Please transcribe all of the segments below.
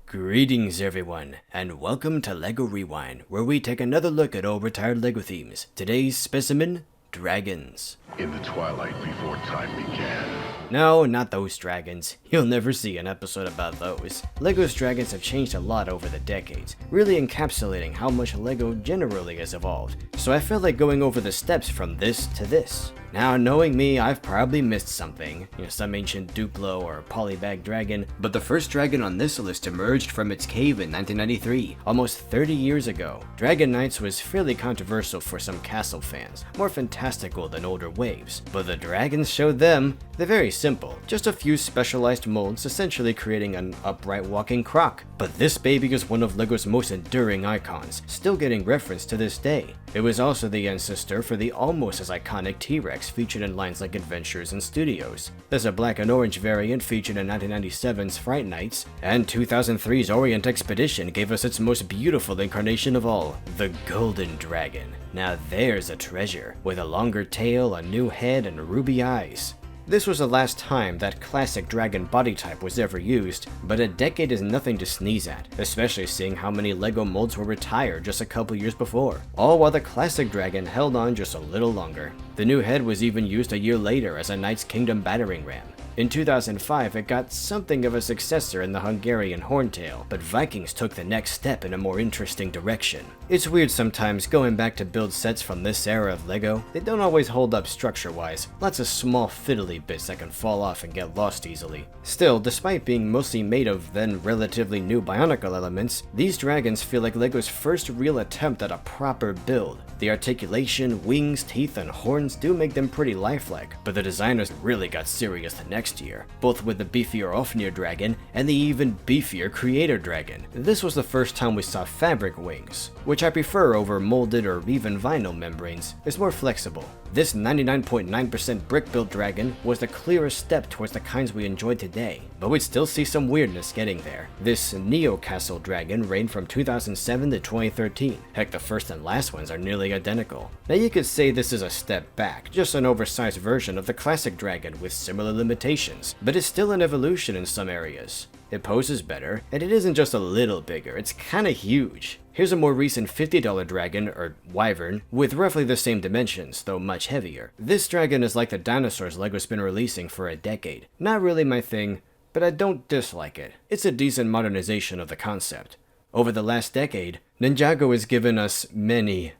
Greetings everyone, and welcome to LEGO Rewind, where we take another look at old retired LEGO themes. Today's specimen, dragons. In the twilight before time began. No, not those dragons. You'll never see an episode about those. LEGO's dragons have changed a lot over the decades, really encapsulating how much LEGO generally has evolved. So I felt like going over the steps from this to this. Now, knowing me, I've probably missed something, some ancient Duplo or polybag dragon, but the first dragon on this list emerged from its cave in 1993, almost 30 years ago. Dragon Knights was fairly controversial for some castle fans, more fantastical than older waves, but the dragons showed them. They're very simple, just a few specialized molds essentially creating an upright walking croc. But this baby is one of LEGO's most enduring icons, still getting referenced to this day. It was also the ancestor for the almost as iconic T-Rex featured in lines like Adventures and Studios. There's a black and orange variant featured in 1997's Fright Nights, and 2003's Orient Expedition gave us its most beautiful incarnation of all, the Golden Dragon. Now there's a treasure, with a longer tail, a new head, and ruby eyes. This was the last time that classic dragon body type was ever used, but a decade is nothing to sneeze at, especially seeing how many LEGO molds were retired just a couple years before, all while the classic dragon held on just a little longer. The new head was even used a year later as a Knights Kingdom battering ram. In 2005, it got something of a successor in the Hungarian Horntail, but Vikings took the next step in a more interesting direction. It's weird sometimes going back to build sets from this era of LEGO. They don't always hold up structure-wise, lots of small fiddly bits that can fall off and get lost easily. Still, despite being mostly made of then relatively new Bionicle elements, these dragons feel like LEGO's first real attempt at a proper build. The articulation, wings, teeth, and horns do make them pretty lifelike, but the designers really got serious the next year, both with the beefier Ofnir Dragon and the even beefier Creator Dragon. This was the first time we saw fabric wings, which I prefer over molded or even vinyl membranes. It's more flexible. This 99.9% brick-built dragon was the clearest step towards the kinds we enjoy today, but we'd still see some weirdness getting there. This Neo Castle Dragon reigned from 2007 to 2013. Heck, the first and last ones are nearly identical. Now you could say this is a step back, just an oversized version of the classic dragon with similar limitations, but it's still an evolution in some areas. It poses better, and it isn't just a little bigger, it's kinda huge. Here's a more recent $50 dragon, or wyvern, with roughly the same dimensions, though much heavier. This dragon is like the dinosaurs LEGO's been releasing for a decade. Not really my thing, but I don't dislike it. It's a decent modernization of the concept. Over the last decade, Ninjago has given us many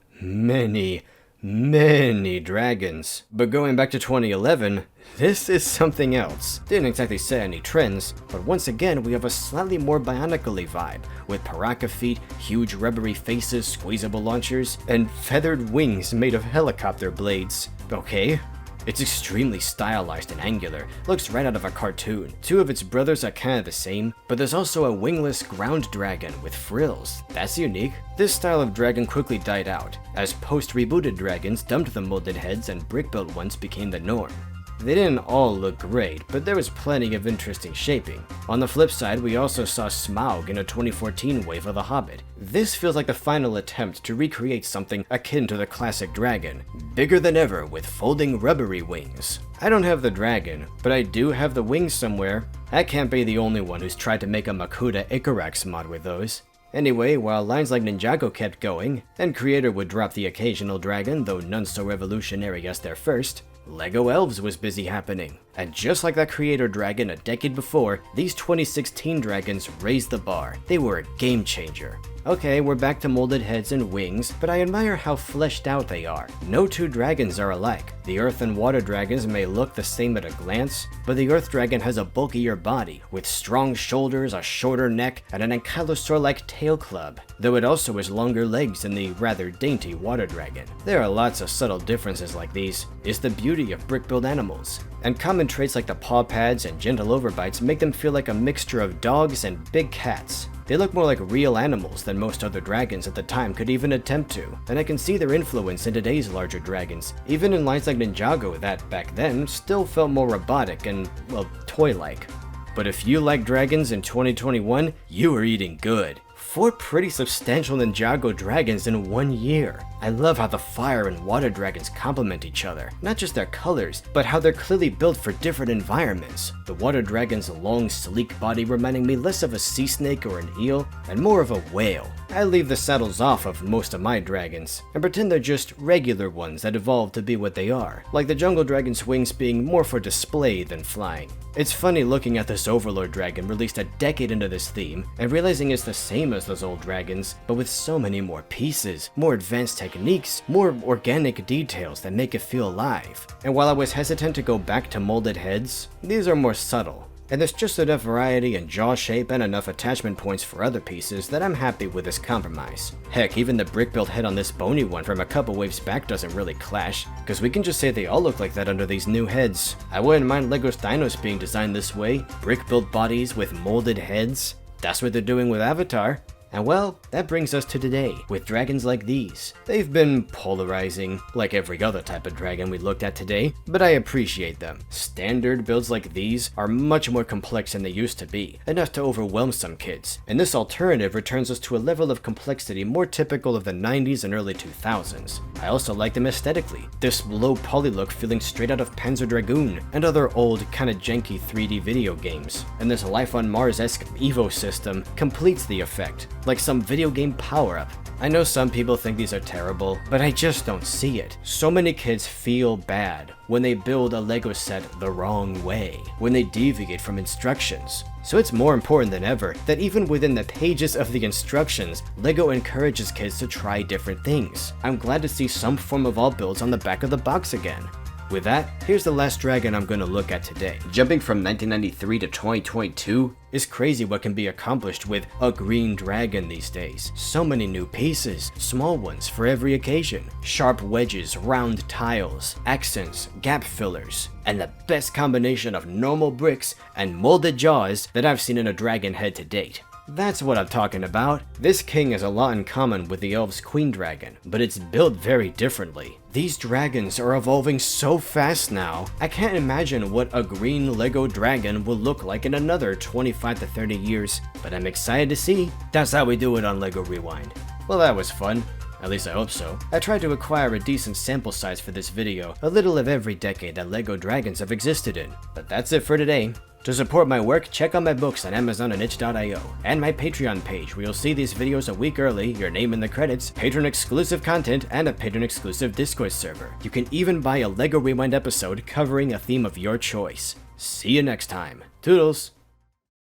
dragons. But going back to 2011, this is something else. Didn't exactly set any trends, but once again we have a slightly more Bionicle-y vibe, with Paraka feet, huge rubbery faces, squeezable launchers, and feathered wings made of helicopter blades. Okay. It's extremely stylized and angular, looks right out of a cartoon. Two of its brothers are kinda the same, but there's also a wingless ground dragon with frills. That's unique. This style of dragon quickly died out, as post-rebooted dragons dumped the molded heads and brick-built ones became the norm. They didn't all look great, but there was plenty of interesting shaping. On the flip side, we also saw Smog in a 2014 wave of The Hobbit. This feels like the final attempt to recreate something akin to the classic dragon, bigger than ever with folding rubbery wings. I don't have the dragon, but I do have the wings somewhere. I can't be the only one who's tried to make a Makuta Icarax mod with those. Anyway, while lines like Ninjago kept going, and Creator would drop the occasional dragon, though none so revolutionary as their first, LEGO Elves was busy happening. And just like that Creator Dragon a decade before, these 2016 dragons raised the bar. They were a game changer. Okay, we're back to molded heads and wings, but I admire how fleshed out they are. No two dragons are alike. The Earth and Water dragons may look the same at a glance, but the Earth Dragon has a bulkier body, with strong shoulders, a shorter neck, and an ankylosaur-like tail club, though it also has longer legs than the rather dainty Water Dragon. There are lots of subtle differences like these. It's the beauty of brick-built animals. And common traits like the paw pads and gentle overbites make them feel like a mixture of dogs and big cats. They look more like real animals than most other dragons at the time could even attempt to, and I can see their influence in today's larger dragons, even in lines like Ninjago that, back then, still felt more robotic and, well, toy-like. But if you like dragons in 2021, you are eating good. 4 pretty substantial Ninjago dragons in 1 year. I love how the fire and water dragons complement each other, not just their colors, but how they're clearly built for different environments. The water dragon's long, sleek body reminding me less of a sea snake or an eel, and more of a whale. I leave the saddles off of most of my dragons, and pretend they're just regular ones that evolved to be what they are, like the jungle dragon's wings being more for display than flying. It's funny looking at this Overlord Dragon released a decade into this theme, and realizing it's the same as those old dragons, but with so many more pieces, more advanced techniques, more organic details that make it feel alive. And while I was hesitant to go back to molded heads, these are more subtle. And there's just enough variety in jaw shape and enough attachment points for other pieces that I'm happy with this compromise. Heck, even the brick-built head on this bony one from a couple waves back doesn't really clash, because we can just say they all look like that under these new heads. I wouldn't mind Lego's Dinos being designed this way, brick-built bodies with molded heads. That's what they're doing with Avatar. And well, that brings us to today, with dragons like these. They've been polarizing, like every other type of dragon we looked at today, but I appreciate them. Standard builds like these are much more complex than they used to be, enough to overwhelm some kids, and this alternative returns us to a level of complexity more typical of the 90s and early 2000s. I also like them aesthetically, this low poly look feeling straight out of Panzer Dragoon and other old, kinda janky 3D video games, and this Life on Mars-esque Evo system completes the effect, like some video game power-up. I know some people think these are terrible, but I just don't see it. So many kids feel bad when they build a Lego set the wrong way, when they deviate from instructions. So it's more important than ever that even within the pages of the instructions, Lego encourages kids to try different things. I'm glad to see some form of all builds on the back of the box again. With that, here's the last dragon I'm going to look at today. Jumping from 1993 to 2022 is crazy what can be accomplished with a green dragon these days. So many new pieces, small ones for every occasion. Sharp wedges, round tiles, accents, gap fillers, and the best combination of normal bricks and molded jaws that I've seen in a dragon head to date. That's what I'm talking about. This king has a lot in common with the elf's queen dragon, but it's built very differently. These dragons are evolving so fast now, I can't imagine what a green Lego dragon will look like in another 25 to 30 years, but I'm excited to see. That's how we do it on Lego Rewind. Well, that was fun. At least I hope so. I tried to acquire a decent sample size for this video, a little of every decade that Lego dragons have existed in. But that's it for today. To support my work, check out my books on Amazon and itch.io, and my Patreon page where you'll see these videos a week early, your name in the credits, patron-exclusive content, and a patron-exclusive Discord server. You can even buy a Lego Rewind episode covering a theme of your choice. See you next time. Toodles!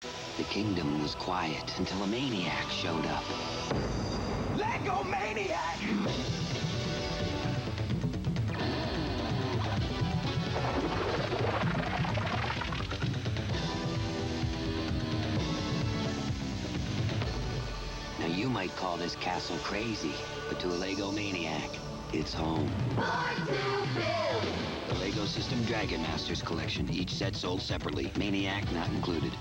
The kingdom was quiet until a maniac showed up. Lego Maniac! Now you might call this castle crazy, but to a Lego Maniac, it's home. The Lego System Dragon Masters collection, each set sold separately, Maniac not included.